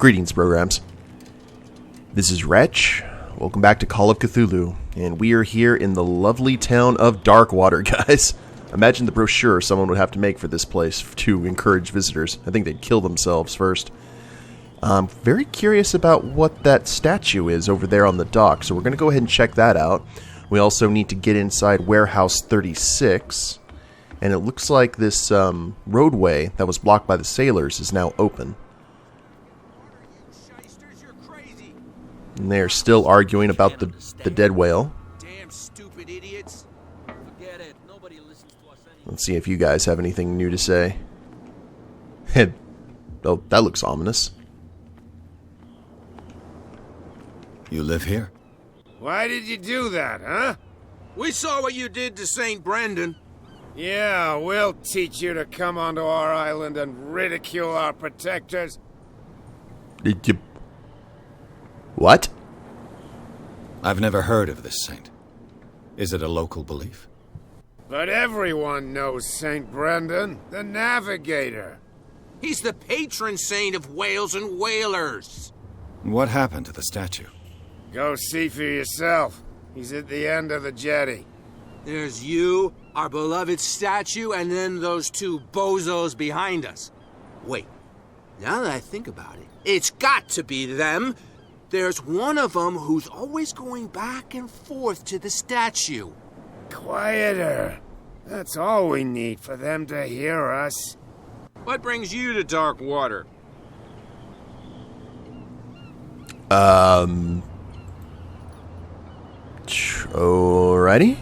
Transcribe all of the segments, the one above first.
Greetings, programs. This is Wretch. Welcome back to Call of Cthulhu, and we are here in the lovely town of Darkwater, guys. Imagine the brochure someone would have to make for this place to encourage visitors. I think they'd kill themselves first. I'm very curious about what that statue is over there on the dock, so we're going to go ahead and check that out. We also need to get inside Warehouse 36, and it looks like this roadway that was blocked by the sailors is now open. And they're still arguing about the dead whale. Damn stupid idiots. Forget it. Nobody listens to us anymore. Let's see if you guys have anything new to say. Oh, that looks ominous. You live here? Why did you do that, huh? We saw what you did to St. Brendan. Yeah, we'll teach you to come onto our island and ridicule our protectors. Did you... What? I've never heard of this saint. Is it a local belief? But everyone knows St. Brendan, the navigator. He's the patron saint of whales and whalers. What happened to the statue? Go see for yourself. He's at the end of the jetty. There's you, our beloved statue, and then those two bozos behind us. Wait, now that I think about it, it's got to be them. There's one of them who's always going back and forth to the statue. Quieter. That's all we need for them to hear us. What brings you to Darkwater? Alrighty.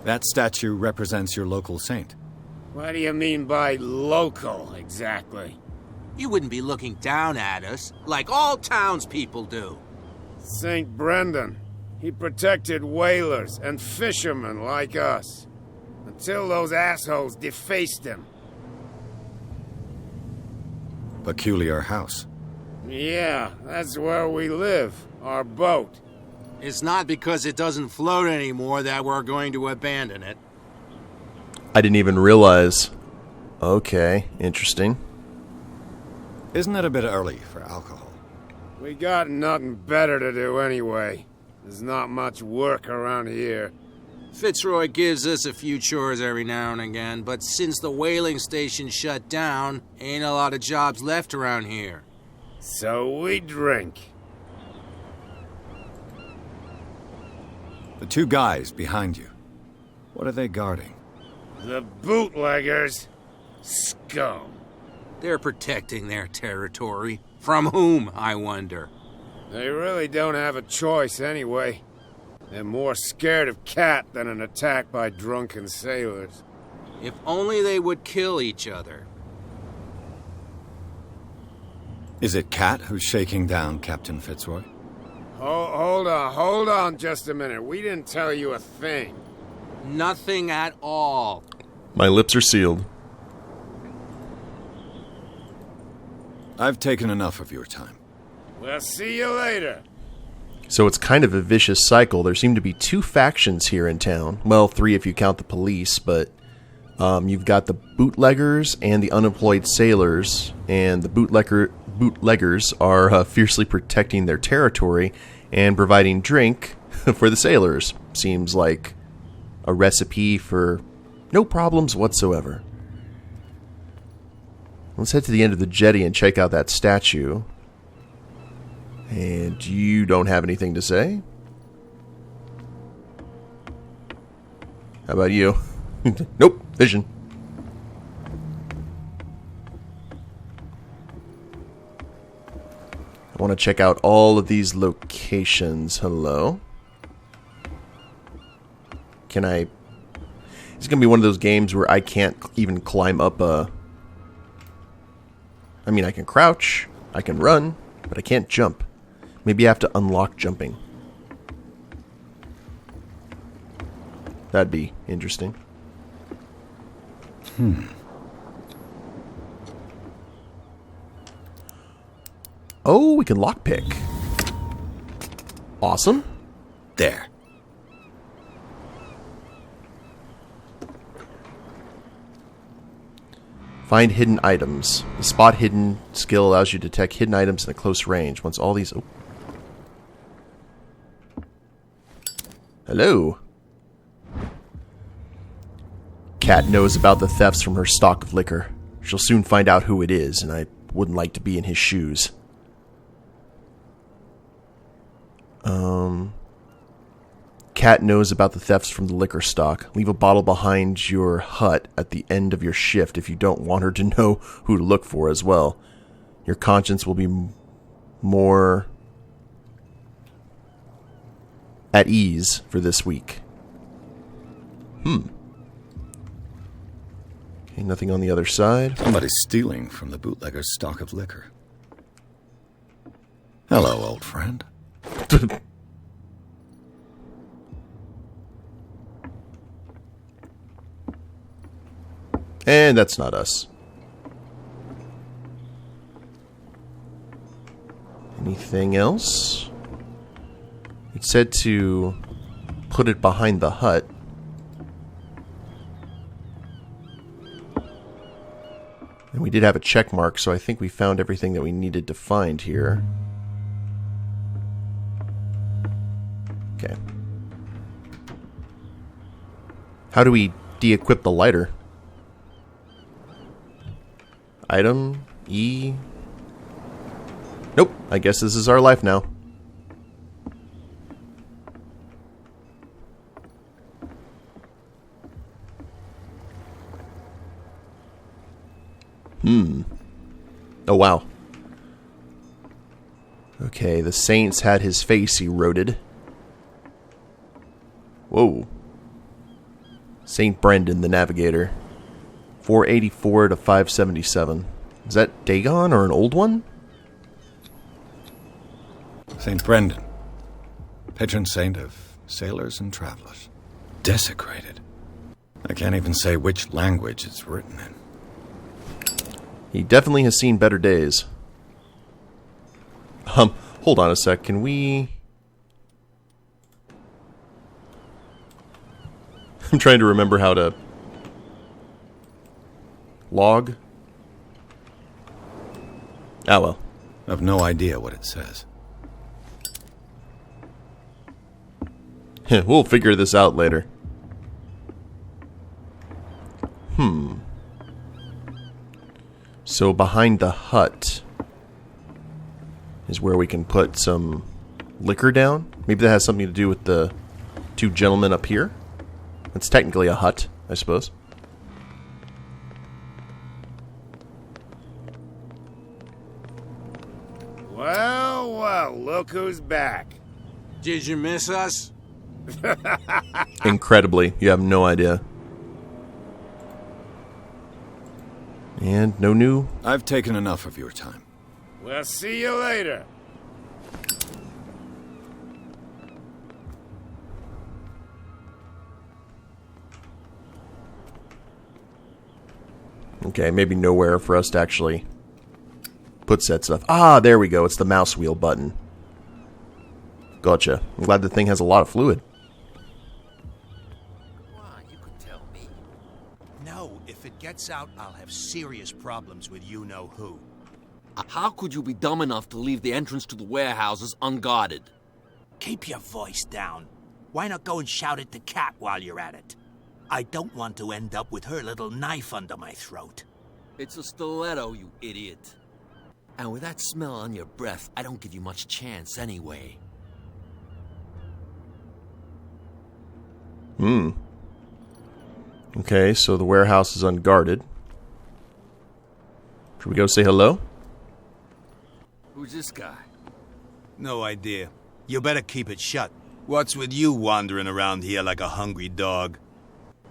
That statue represents your local saint. What do you mean by local, exactly? You wouldn't be looking down at us, like all townspeople do. St. Brendan. He protected whalers and fishermen like us. Until those assholes defaced him. Peculiar house. Yeah, that's where we live. Our boat. It's not because it doesn't float anymore that we're going to abandon it. I didn't even realize. Okay, interesting. Isn't it a bit early for alcohol? We got nothing better to do anyway. There's not much work around here. Fitzroy gives us a few chores every now and again, but since the whaling station shut down, ain't a lot of jobs left around here. So we drink. The two guys behind you. What are they guarding? The bootleggers. Scum. They're protecting their territory. From whom, I wonder? They really don't have a choice anyway. They're more scared of Cat than an attack by drunken sailors. If only they would kill each other. Is it Cat who's shaking down Captain Fitzroy? Hold on just a minute. We didn't tell you a thing. Nothing at all. My lips are sealed. I've taken enough of your time. We'll see you later. So it's kind of a vicious cycle. There seem to be two factions here in town. Well, three if you count the police, but you've got the bootleggers and the unemployed sailors, and the bootleggers are fiercely protecting their territory and providing drink for the sailors. Seems like a recipe for no problems whatsoever. Let's head to the end of the jetty and check out that statue. And you don't have anything to say? How about you? Nope, vision. I want to check out all of these locations. Hello? Can I... It's going to be one of those games where I can't even climb up a... I mean, I can crouch, I can run, but I can't jump. Maybe I have to unlock jumping. That'd be interesting. Oh, we can lockpick. Awesome. There. Find hidden items. The spot hidden skill allows you to detect hidden items in a close range. Once all these... Oh. Hello. Cat knows about the thefts from her stock of liquor. She'll soon find out who it is, and I wouldn't like to be in his shoes. Cat knows about the thefts from the liquor stock. Leave a bottle behind your hut at the end of your shift if you don't want her to know who to look for as well. Your conscience will be more at ease for this week. Okay, nothing on the other side. Somebody's stealing from the bootlegger's stock of liquor. Hello, old friend. And that's not us. Anything else? It said to put it behind the hut. And we did have a check mark, so I think we found everything that we needed to find here. Okay. How do we de-equip the lighter? Item, E. Nope, I guess this is our life now. Oh, wow. Okay, the Saints had his face eroded. Whoa. Saint Brendan, the Navigator. 484 to 577. Is that Dagon or an old one? St. Brendan, patron saint of sailors and travelers. Desecrated. I can't even say which language it's written in. He definitely has seen better days. Hold on a sec. Can we... I'm trying to remember how to... log? Ah, well. I've no idea what it says. We'll figure this out later. So behind the hut is where we can put some liquor down. Maybe that has something to do with the two gentlemen up here. It's technically a hut, I suppose. Well, well, look who's back. Did you miss us? Incredibly. You have no idea. And no new... I've taken enough of your time. We'll see you later. Okay, maybe nowhere for us to actually put said stuff. Ah, there we go. It's the mouse wheel button. Gotcha. I'm glad the thing has a lot of fluid. Come on, you could tell me. No, if it gets out, I'll have serious problems with you-know-who. How could you be dumb enough to leave the entrance to the warehouses unguarded? Keep your voice down. Why not go and shout at the cat while you're at it? I don't want to end up with her little knife under my throat. It's a stiletto, you idiot. And with that smell on your breath, I don't give you much chance anyway. Okay, so the warehouse is unguarded. Should we go say hello? Who's this guy? No idea. You better keep it shut. What's with you wandering around here like a hungry dog?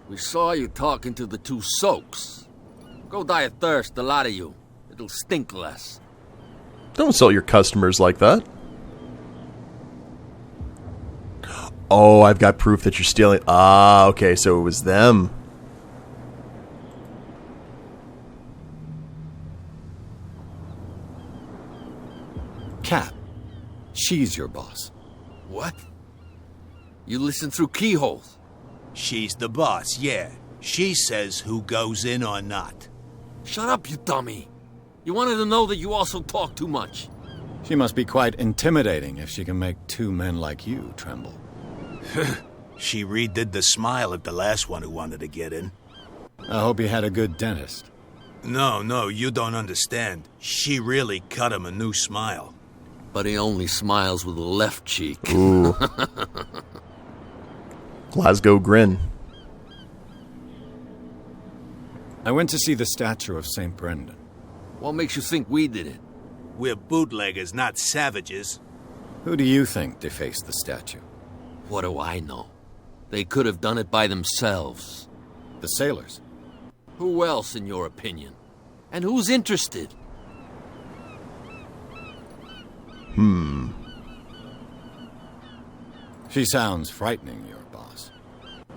We saw you talking to the two soaks. Go die of thirst, the lot of you. It'll stink less. Don't insult your customers like that. Oh, I've got proof that you're stealing. Ah, okay, so it was them. Cat, she's your boss. What? You listen through keyholes. She's the boss, yeah. She says who goes in or not. Shut up, you dummy. You wanted to know that you also talk too much. She must be quite intimidating if she can make two men like you tremble. She redid the smile at the last one who wanted to get in. I hope you had a good dentist. No, you don't understand. She really cut him a new smile. But he only smiles with the left cheek. Ooh. Glasgow grin. I went to see the statue of St. Brendan. What makes you think we did it? We're bootleggers, not savages. Who do you think defaced the statue? What do I know? They could have done it by themselves. The sailors. Who else, in your opinion? And who's interested? She sounds frightening, your boss.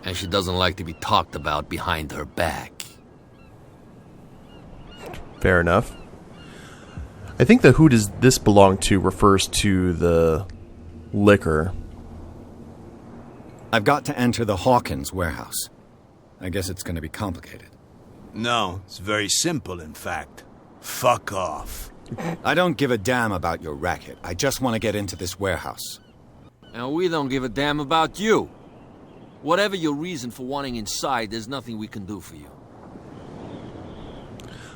And she doesn't like to be talked about behind her back. Fair enough. I think the who does this belong to refers to the liquor. I've got to enter the Hawkins warehouse. I guess it's going to be complicated. No, it's very simple, in fact. Fuck off. I don't give a damn about your racket. I just want to get into this warehouse. And we don't give a damn about you. Whatever your reason for wanting inside, there's nothing we can do for you.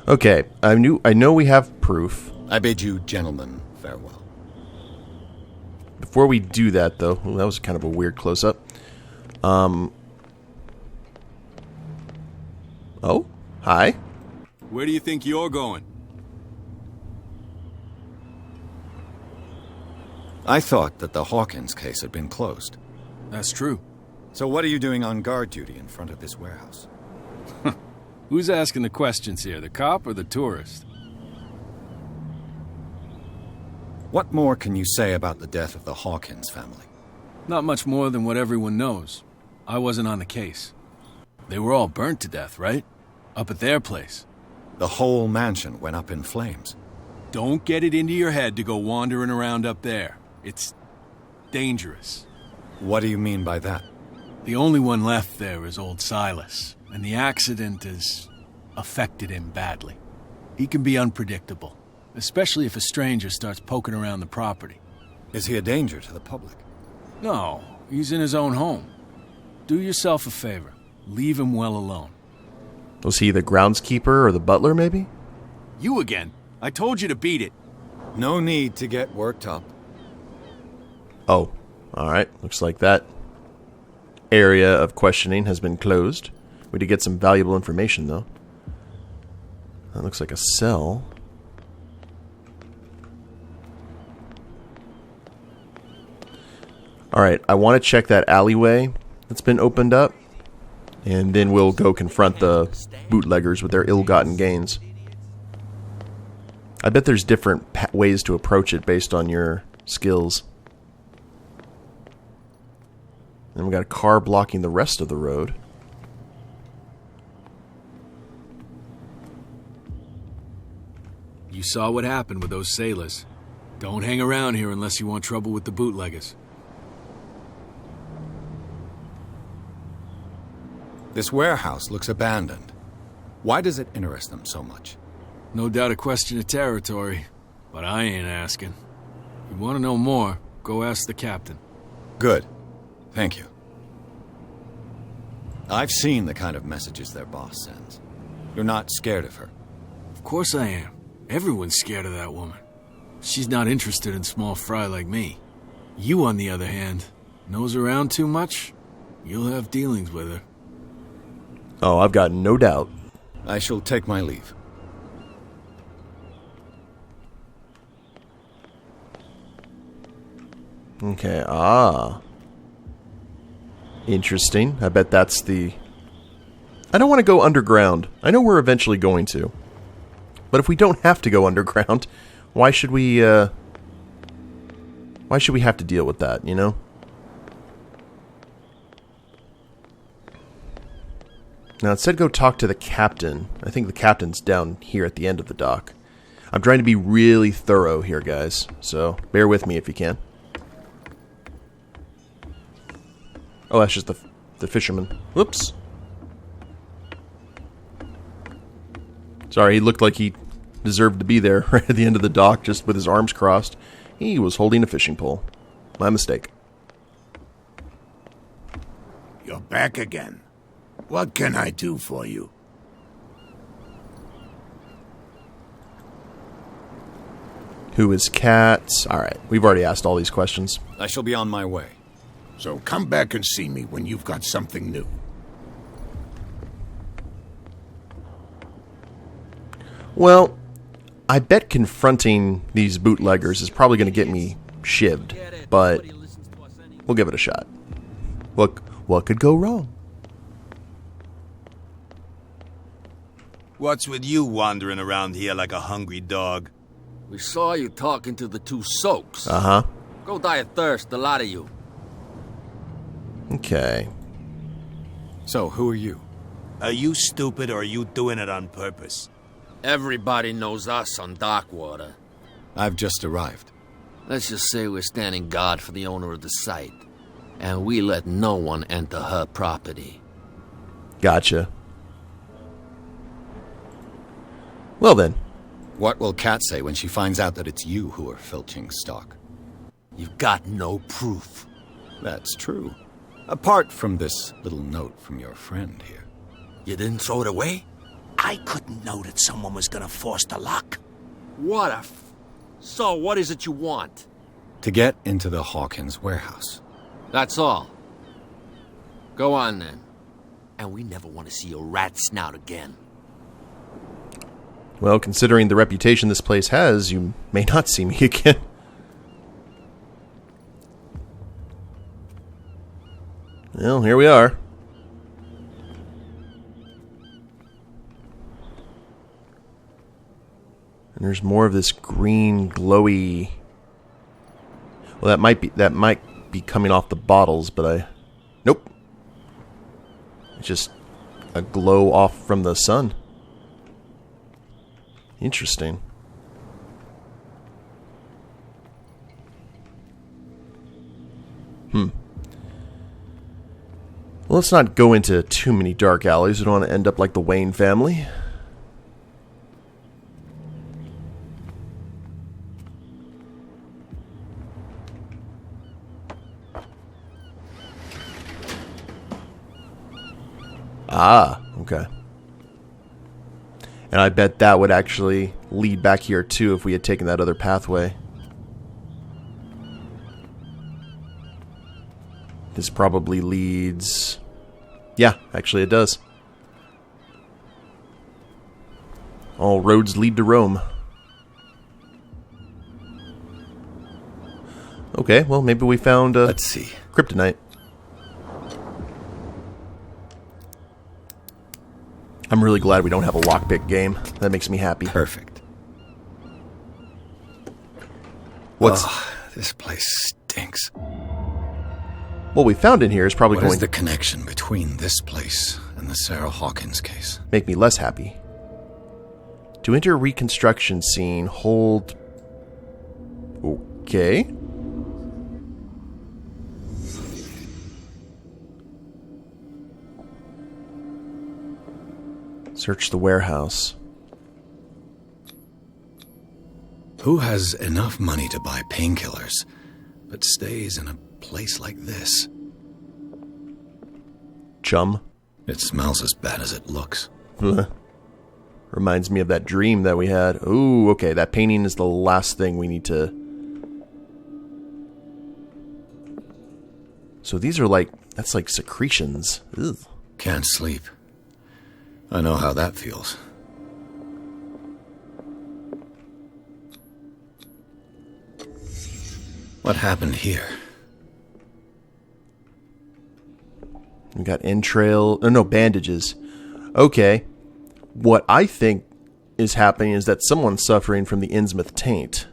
Okay, I know we have proof. I bid you gentlemen farewell. Before we do that, though, that was kind of a weird close-up. Oh, hi. Where do you think you're going? I thought that the Hawkins case had been closed. That's true. So what are you doing on guard duty in front of this warehouse? Who's asking the questions here, the cop or the tourist? What more can you say about the death of the Hawkins family? Not much more than what everyone knows. I wasn't on the case. They were all burnt to death, right? Up at their place. The whole mansion went up in flames. Don't get it into your head to go wandering around up there. It's dangerous. What do you mean by that? The only one left there is old Silas, and the accident has affected him badly. He can be unpredictable, especially if a stranger starts poking around the property. Is he a danger to the public? No, he's in his own home. Do yourself a favor. Leave him well alone. Was he the groundskeeper or the butler, maybe? You again. I told you to beat it. No need to get worked up. Oh, alright. Looks like that area of questioning has been closed. We did get some valuable information, though. That looks like a cell. Alright, I want to check that alleyway that's been opened up. And then we'll go confront the bootleggers with their ill-gotten gains. I bet there's different ways to approach it based on your skills. And we got a car blocking the rest of the road. You saw what happened with those sailors. Don't hang around here unless you want trouble with the bootleggers. This warehouse looks abandoned. Why does it interest them so much? No doubt a question of territory, but I ain't asking. If you want to know more, go ask the captain. Good. Thank you. I've seen the kind of messages their boss sends. You're not scared of her. Of course I am. Everyone's scared of that woman. She's not interested in small fry like me. You, on the other hand, nose around too much, you'll have dealings with her. Oh, I've got no doubt. I shall take my leave. Okay, interesting. I bet that's the... I don't want to go underground. I know we're eventually going to. But if we don't have to go underground, why should we have to deal with that, you know? Now, it said go talk to the captain. I think the captain's down here at the end of the dock. I'm trying to be really thorough here, guys. So, bear with me if you can. Oh, that's just the fisherman. Whoops. Sorry, he looked like he deserved to be there right at the end of the dock, just with his arms crossed. He was holding a fishing pole. My mistake. You're back again. What can I do for you? Who is Cat? Alright, we've already asked all these questions. I shall be on my way. So come back and see me when you've got something new. Well, I bet confronting these bootleggers is probably going to get me shivved, but we'll give it a shot. What could go wrong? What's with you wandering around here like a hungry dog? We saw you talking to the two soaks. Uh-huh. Go die of thirst, the lot of you. Okay. So, who are you? Are you stupid or are you doing it on purpose? Everybody knows us on Darkwater. I've just arrived. Let's just say we're standing guard for the owner of the site. And we let no one enter her property. Gotcha. Well then. What will Kat say when she finds out that it's you who are filching stock? You've got no proof. That's true. Apart from this little note from your friend here. You didn't throw it away? I couldn't know that someone was gonna force the lock. What a So, what is it you want? To get into the Hawkins warehouse. That's all. Go on, then. And we never want to see your rat snout again. Well, considering the reputation this place has, you may not see me again. Well, here we are. And there's more of this green, glowy... Well, that might be coming off the bottles, but Nope. It's just a glow off from the sun. Interesting. Well, let's not go into too many dark alleys. We don't want to end up like the Wayne family. Ah, okay. And I bet that would actually lead back here too if we had taken that other pathway. This probably leads... Yeah, actually it does. All roads lead to Rome. Okay, well maybe we found Let's see. kryptonite. I'm really glad we don't have a lockpick game. That makes me happy. Perfect. What's... Oh, this place stinks. What we found in here is probably What going is the connection between this place and the Sarah Hawkins case? to make me less happy. To enter reconstruction scene, hold... Okay. Search the warehouse. Who has enough money to buy painkillers, but stays in a place like this? Chum. It smells as bad as it looks. Reminds me of that dream that we had. Ooh, okay, that painting is the last thing we need to... So these are like... That's like secretions. Ugh. Can't sleep. I know how that feels. What happened here? We got entrail... Oh, no, bandages. Okay. What I think is happening is that someone's suffering from the Innsmouth taint.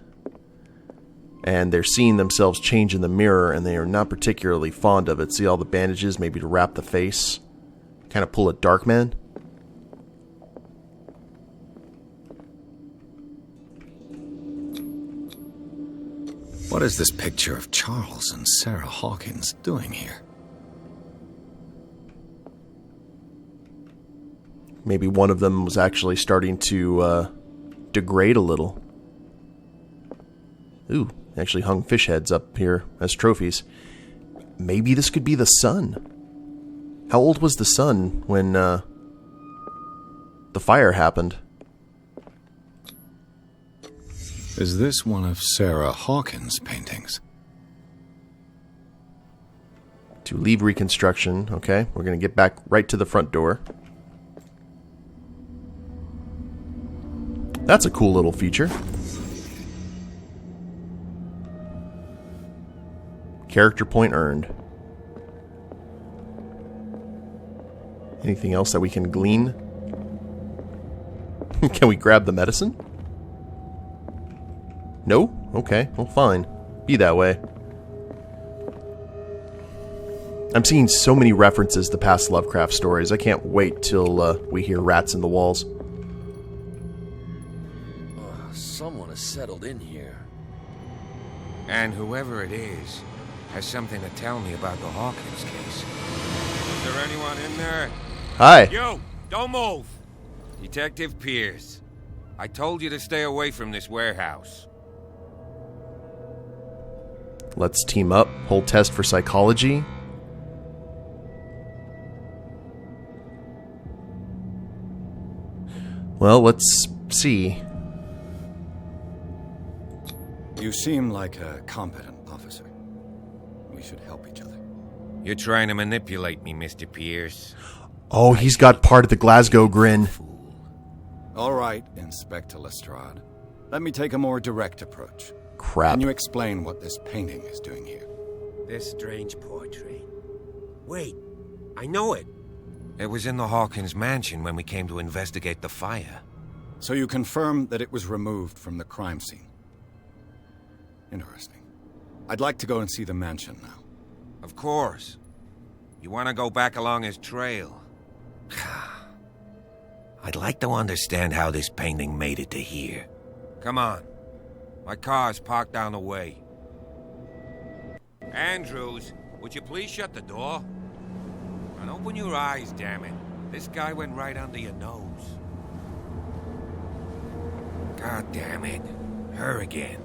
And they're seeing themselves change in the mirror, and they are not particularly fond of it. See all the bandages, maybe to wrap the face? Kind of pull a Darkman? What is this picture of Charles and Sarah Hawkins doing here? maybe one of them was actually starting to degrade a little. Ooh, actually hung fish heads up here as trophies. Maybe this could be the sun. How old was the sun when the fire happened? Is this one of Sarah Hawkins' paintings? To leave reconstruction. Okay, we're going to get back right to the front door. That's a cool little feature. Character point earned. Anything else that we can glean? Can we grab the medicine? No? Okay, well fine. Be that way. I'm seeing so many references to past Lovecraft stories. I can't wait till we hear rats in the walls. Someone has settled in here. And whoever it is has something to tell me about the Hawkins case. Is there anyone in there? Hi. You! Don't move! Detective Pierce. I told you to stay away from this warehouse. Let's team up. Hold test for psychology. Well, let's see. You seem like a competent officer. We should help each other. You're trying to manipulate me, Mr. Pierce. Oh, he's got part of the Glasgow grin. All right, Inspector Lestrade. Let me take a more direct approach. Crap. Can you explain what this painting is doing here? This strange portrait. Wait, I know it. It was in the Hawkins mansion when we came to investigate the fire. So you confirm that it was removed from the crime scene? Interesting. I'd like to go and see the mansion now. Of course. You want to go back along his trail? I'd like to understand how this painting made it to here. Come on. My car's parked down the way. Andrews, would you please shut the door? And open your eyes, damn it. This guy went right under your nose. God damn it. Her again.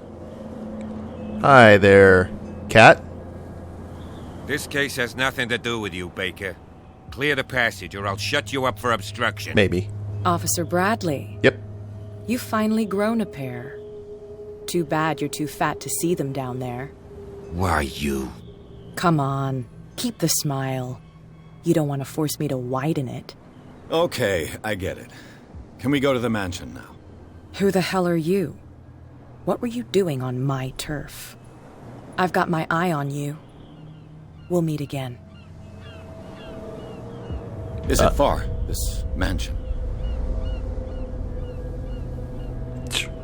Hi there, Cat. This case has nothing to do with you, Baker. Clear the passage or I'll shut you up for obstruction. Maybe. Officer Bradley. Yep. You've finally grown a pair. Too bad you're too fat to see them down there. Why you? Come on, keep the smile. You don't want to force me to widen it. Okay, I get it. Can we go to the mansion now? Who the hell are you? What were you doing on my turf? I've got my eye on you. We'll meet again. Is it far, this mansion?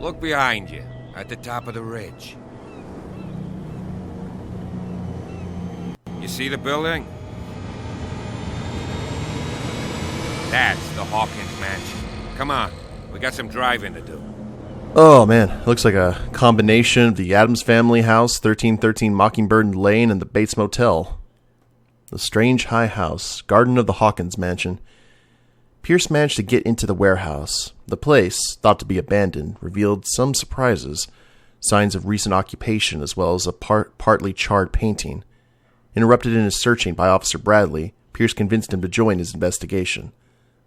Look behind you, at the top of the ridge. You see the building? That's the Hawkins mansion. Come on, we got some driving to do. Oh man, it looks like a combination of the Addams Family house, 1313 Mockingbird Lane, and the Bates Motel. The strange high house, garden of the Hawkins mansion. Pierce managed to get into the warehouse. The place, thought to be abandoned, revealed some surprises, signs of recent occupation as well as a partly charred painting. Interrupted in his searching by Officer Bradley, Pierce convinced him to join his investigation.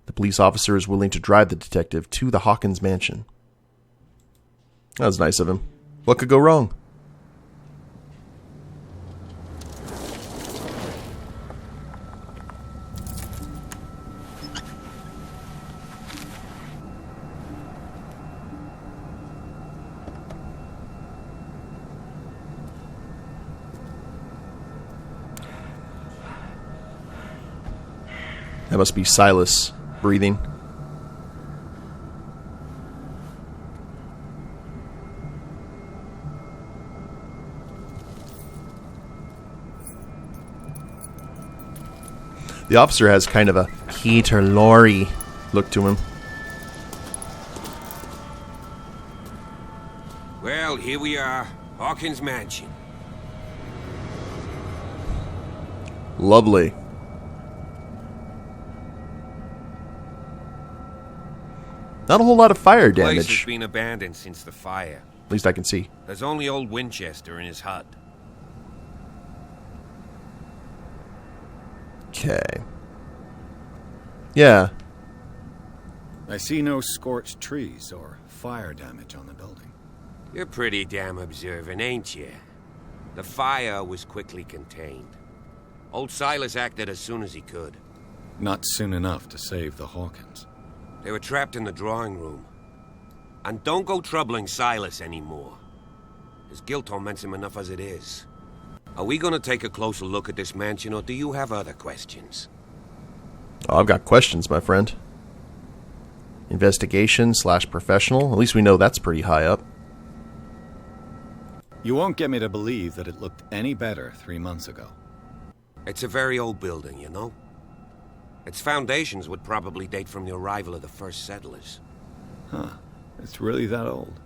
The police officer is willing to drive the detective to the Hawkins mansion. That was nice of him. What could go wrong? That must be Silas breathing. The officer has kind of a Peter Lorre look to him. Well, here we are, Hawkins mansion. Lovely. Not a whole lot of fire The place damage. has been abandoned since the fire. At least I can see. There's only old Winchester in his hut. Okay. Yeah. I see no scorched trees or fire damage on the building. You're pretty damn observant, ain't you? The fire was quickly contained. Old Silas acted as soon as he could. Not soon enough to save the Hawkins. They were trapped in the drawing room. And don't go troubling Silas anymore. His guilt torments him enough as it is. Are we gonna take a closer look at this mansion, or do you have other questions? Oh, I've got questions, my friend. Investigation/professional. At least we know that's pretty high up. You won't get me to believe that it looked any better 3 months ago. It's a very old building, you know? Its foundations would probably date from the arrival of the first settlers. Huh. It's really that old.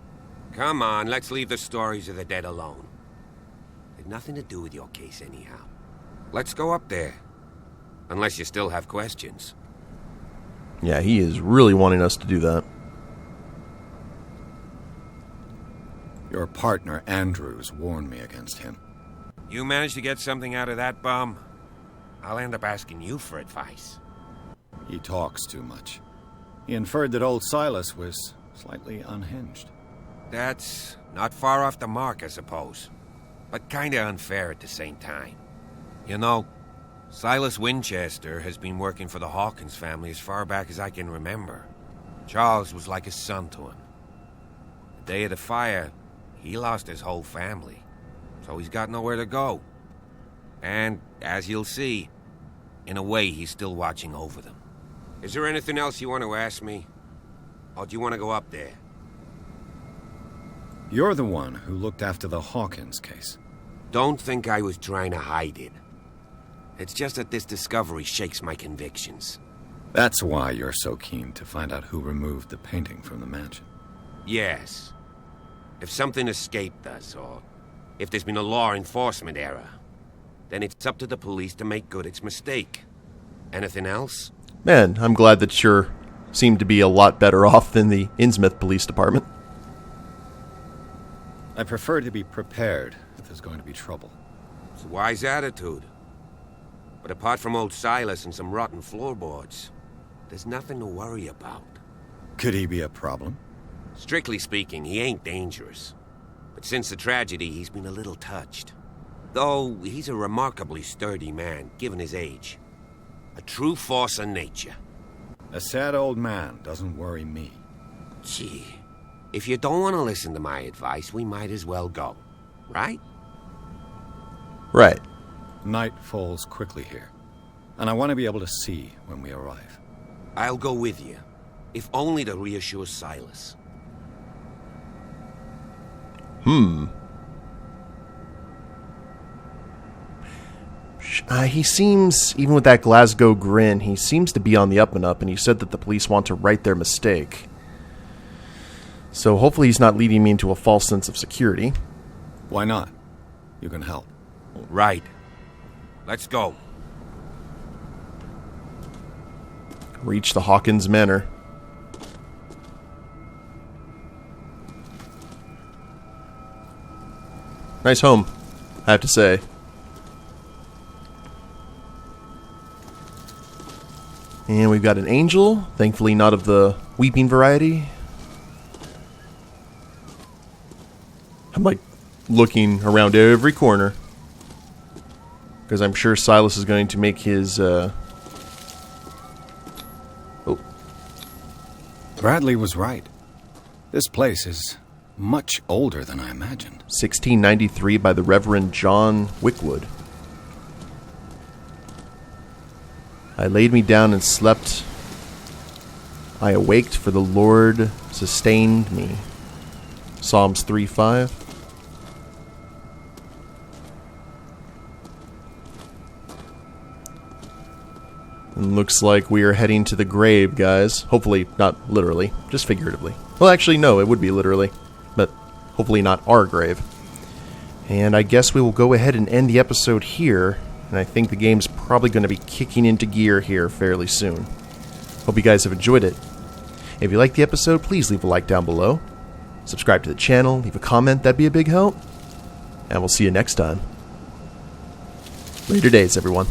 Come on, let's leave the stories of the dead alone. They've nothing to do with your case anyhow. Let's go up there. Unless you still have questions. Yeah, he is really wanting us to do that. Your partner, Andrews, warned me against him. You manage to get something out of that bum, I'll end up asking you for advice. He talks too much. He inferred that old Silas was slightly unhinged. That's not far off the mark, I suppose. But kinda unfair at the same time. You know, Silas Winchester has been working for the Hawkins family as far back as I can remember. Charles was like a son to him. The day of the fire, he lost his whole family. So he's got nowhere to go. And, as you'll see, in a way he's still watching over them. Is there anything else you want to ask me? Or do you want to go up there? You're the one who looked after the Hawkins case. Don't think I was trying to hide it. It's just that this discovery shakes my convictions. That's why you're so keen to find out who removed the painting from the mansion. Yes. If something escaped us, or if there's been a law enforcement error, then it's up to the police to make good its mistake. Anything else? Man, I'm glad that you seem to be a lot better off than the Innsmouth Police Department. I prefer to be prepared if there's going to be trouble. It's a wise attitude. But apart from old Silas and some rotten floorboards, there's nothing to worry about. Could he be a problem? Strictly speaking, he ain't dangerous. But since the tragedy, he's been a little touched. Though he's a remarkably sturdy man, given his age. A true force of nature. A sad old man doesn't worry me. Gee, if you don't want to listen to my advice, we might as well go. Right? Right. Night falls quickly here, and I want to be able to see when we arrive. I'll go with you, if only to reassure Silas. He seems, even with that Glasgow grin, he seems to be on the up and up, and he said that the police want to right their mistake. So hopefully he's not leading me into a false sense of security. Why not? You can help. Right. Let's go. Reach the Hawkins Manor. Nice home, I have to say. And we've got an angel, thankfully not of the weeping variety. I'm like looking around every corner, because I'm sure Silas is going to make his Bradley was right. This place is much older than I imagined. 1693 by the Reverend John Wickwood. I laid me down and slept. I awaked, for the Lord sustained me. Psalms 3:5. And looks like we are heading to the grave, guys. Hopefully not literally, just figuratively. Well, actually, no, it would be literally. But hopefully not our grave. And I guess we will go ahead and end the episode here. And I think the game's probably going to be kicking into gear here fairly soon. Hope you guys have enjoyed it. If you liked the episode, please leave a like down below. Subscribe to the channel, leave a comment, that'd be a big help. And we'll see you next time. Later days, everyone.